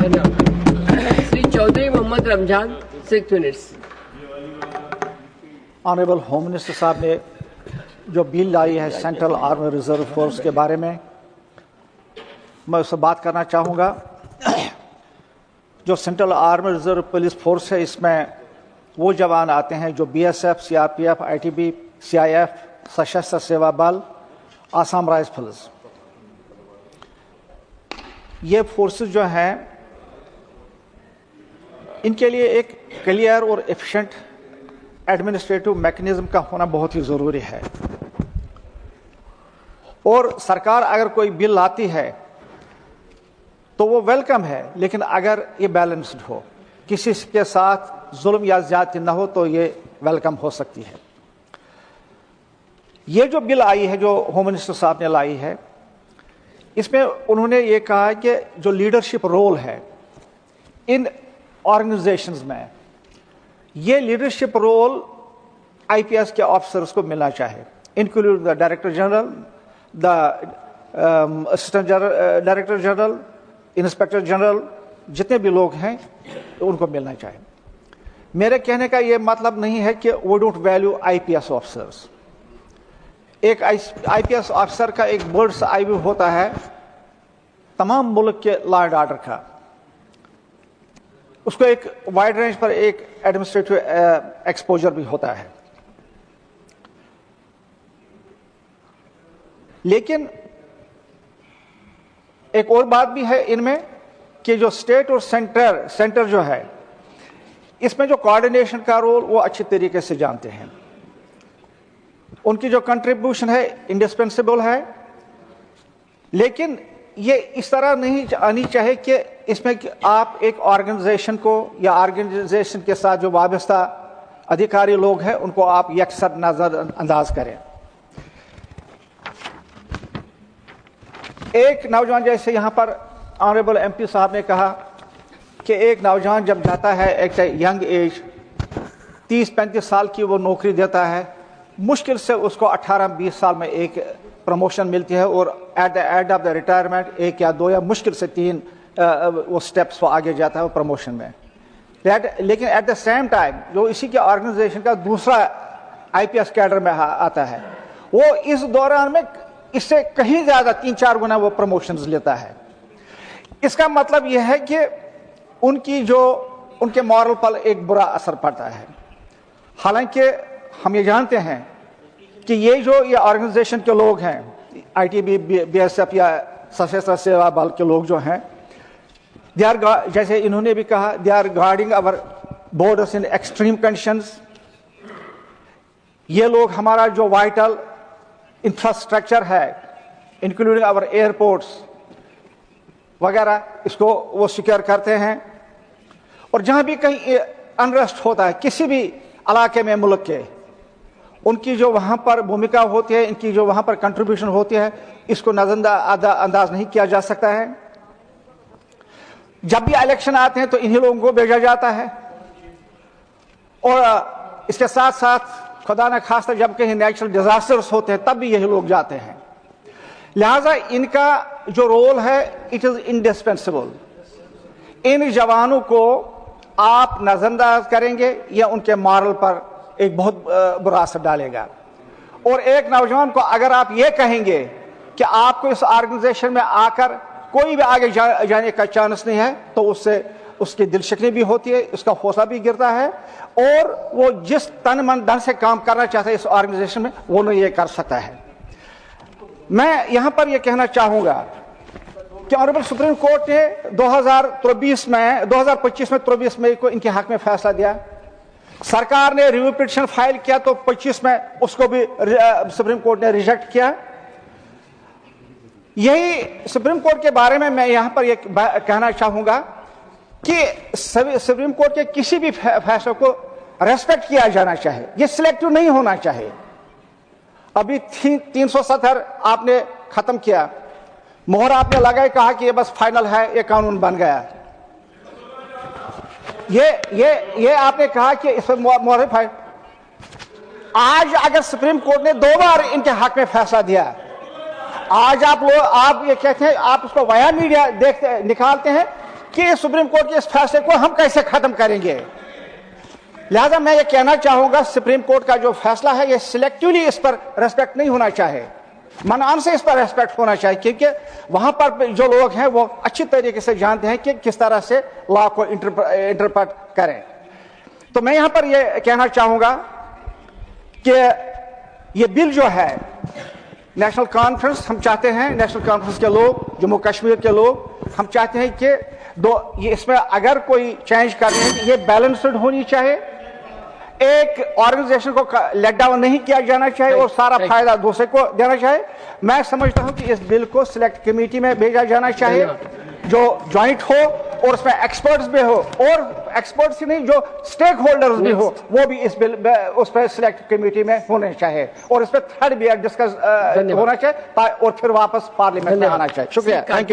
Sri Chaudhary Mohammad Ramzan, 6 minutes. Honourable home minister साहब ने जो बिल लाई है सेंट्रल आर्मी रिजर्व फोर्स के बारे में, मैं उससे बात करना चाहूँगा। जो central army reserve police force है, इसमें वो जवान आते हैं जो बीएसएफ, सीआरपीएफ, आईटीबी, सीआईएफ, सशस्त्र सेवा बल, आसाम राइफल्स, ये फोर्सेस जो हैं, इनके लिए एक क्लियर और एफिशिएंट एडमिनिस्ट्रेटिव मैकेनिज्म का होना बहुत ही ज़रूरी है। और सरकार अगर कोई बिल लाती है तो वो वेलकम है, लेकिन अगर ये बैलेंस्ड हो, किसी के साथ जुल्म या ज्यादती न हो, तो ये वेलकम हो सकती है। ये जो बिल आई है, जो होम मिनिस्टर साहब ने लाई है, इसमें उन्होंने ये कहा कि जो लीडरशिप रोल है इन ऑर्गेनाइजेशंस में, ये लीडरशिप रोल आईपीएस के ऑफिसर्स को मिलना चाहिए, including the director general, the assistant director general, inspector general, जितने भी लोग हैं उनको मिलना चाहिए। मेरे कहने का ये मतलब नहीं है कि वो डोंट वैल्यू आईपीएस ऑफिसर्स। एक आईपीएस ऑफिसर का एक बर्ड्स आई व्यू होता है तमाम मुल्क के लॉ एंड ऑर्डर का, उसको एक वाइड रेंज पर एक एडमिनिस्ट्रेटिव एक्सपोजर भी होता है। लेकिन एक और बात भी है इनमें कि जो स्टेट और सेंटर जो है, इसमें जो कोऑर्डिनेशन का रोल वो अच्छे तरीके से जानते हैं। उनकी जो कंट्रीब्यूशन है इंडिस्पेंसिबल है, लेकिन ये इस तरह नहीं आनी चाहिए कि इसमें कि आप एक ऑर्गेनाइजेशन को या ऑर्गेनाइजेशन के साथ जो वाबस्ता अधिकारी लोग हैं उनको आप यकसर नजरअंदाज करें। एक नौजवान, जैसे यहाँ पर ऑनरेबल एमपी साहब ने कहा कि एक नौजवान जब जाता है एक यंग एज 30-35 साल की, वो नौकरी देता है, मुश्किल से उसको 18-20 साल में एक प्रमोशन मिलती है, और at the end of the retirement 1 या 2 या मुश्किल से 3 वो स्टेप्स वो आगे जाता है वो प्रमोशन में। लेकिन एट द सेम टाइम जो इसी के ऑर्गेनाइजेशन का दूसरा आईपीएस कैडर में आता है, वो इस दौरान में इससे कहीं ज़्यादा 3-4 गुना वो प्रमोशंस लेता है। इसका मतलब यह है कि उनके मॉरल पर एक बुरा असर पड़ता है। हालांकि हम ये जानते हैं कि ये ऑर्गेनाइजेशन के लोग हैं, आईटीबी, बीएसएफ या सशस्त्र सेवा बल के लोग जो हैं, जैसे इन्होंने भी कहा, they are guarding our borders in extreme conditions. ये लोग हमारा जो वाइटल इंफ्रास्ट्रक्चर है, इंक्लूडिंग आवर एयरपोर्ट्स वगैरह, इसको वो सिक्योर करते हैं। और जहां भी कहीं अनरेस्ट होता है किसी भी इलाके में मुल्क के, उनकी जो वहां पर भूमिका होती है, इनकी जो वहां पर कंट्रीब्यूशन होती है, इसको नजरअंदाज नहीं किया जा सकता है। जब भी इलेक्शन आते हैं तो इन्हीं लोगों को भेजा जाता है, और इसके साथ साथ खुदा न खास्ता जब कहीं नेचुरल डिजास्टर्स होते हैं तब भी यही लोग जाते हैं। लिहाजा इनका जो रोल है इट इज इंडिस्पेंसिबल। इन जवानों को आप नजरअंदाज करेंगे या उनके मॉरल पर एक बहुत बुरा असर डालेगा। और एक नौजवान को अगर आप ये कहेंगे कि आपको इस ऑर्गेनाइजेशन में आकर कोई भी आगे जाने का चांस नहीं है, तो उससे उसकी दिल शिकनी भी होती है, उसका हौसला भी गिरता है, और वो जिस तन मन धन से काम करना चाहता है इस ऑर्गेनाइजेशन में, वो नहीं ये कर सकता है। मैं यहां पर ये कहना चाहूंगा कि ऑनरेबल सुप्रीम कोर्ट ने 2025 में 23 मई को इनके हक में फैसला दिया। सरकार ने रिव्यू पिटीशन फाइल किया तो 25 में उसको भी सुप्रीम कोर्ट ने रिजेक्ट किया। यही सुप्रीम कोर्ट के बारे में मैं यहां पर यह कहना चाहूंगा कि सुप्रीम कोर्ट के किसी भी फैसले को रेस्पेक्ट किया जाना चाहिए, ये सिलेक्टिव नहीं होना चाहिए। अभी 370 आपने खत्म किया, मोहर आपने लगाई, कहा कि ये बस फाइनल है, ये कानून बन गया। ये आपने कहा कि इस पर मोहर फाइल। आज अगर सुप्रीम कोर्ट ने 2 बार इनके हक में फैसला दिया, आज आप ये कहते हैं, आप उसको वाया मीडिया देखते निकालते हैं कि सुप्रीम कोर्ट के इस फैसले को हम कैसे खत्म करेंगे। लिहाजा मैं ये कहना चाहूंगा सुप्रीम कोर्ट का जो फैसला है ये सिलेक्टिवली इस पर रेस्पेक्ट नहीं होना चाहिए, मनआन से इस पर रेस्पेक्ट होना चाहिए, क्योंकि वहां पर जो लोग हैं वो अच्छी तरीके से जानते हैं कि किस तरह से लॉ को इंटरप्रेट करें। तो मैं यहां पर ये कहना चाहूंगा कि ये बिल जो है नेशनल कॉन्फ्रेंस, हम चाहते हैं नेशनल कॉन्फ्रेंस के लोग, जम्मू कश्मीर के लोग, हम चाहते हैं कि ये इसमें अगर कोई चेंज करनी है ये बैलेंस्ड होनी चाहिए, एक ऑर्गेनाइजेशन को लेट डाउन नहीं किया जाना चाहिए और सारा फायदा दूसरे को देना चाहिए। मैं समझता हूं कि इस बिल को सिलेक्ट कमेटी में भेजा जाना चाहिए जो ज्वाइंट हो और उसमें एक्सपर्ट्स भी हो, और एक्सपर्ट्स ही नहीं जो स्टेक होल्डर्स भी हो वो भी इस बिल उस पर सिलेक्ट कमेटी में होने चाहिए और इस पर थर्ड भी डिस्कस होना चाहिए और फिर वापस पार्लियामेंट में आना चाहिए। शुक्रिया, थैंक यू।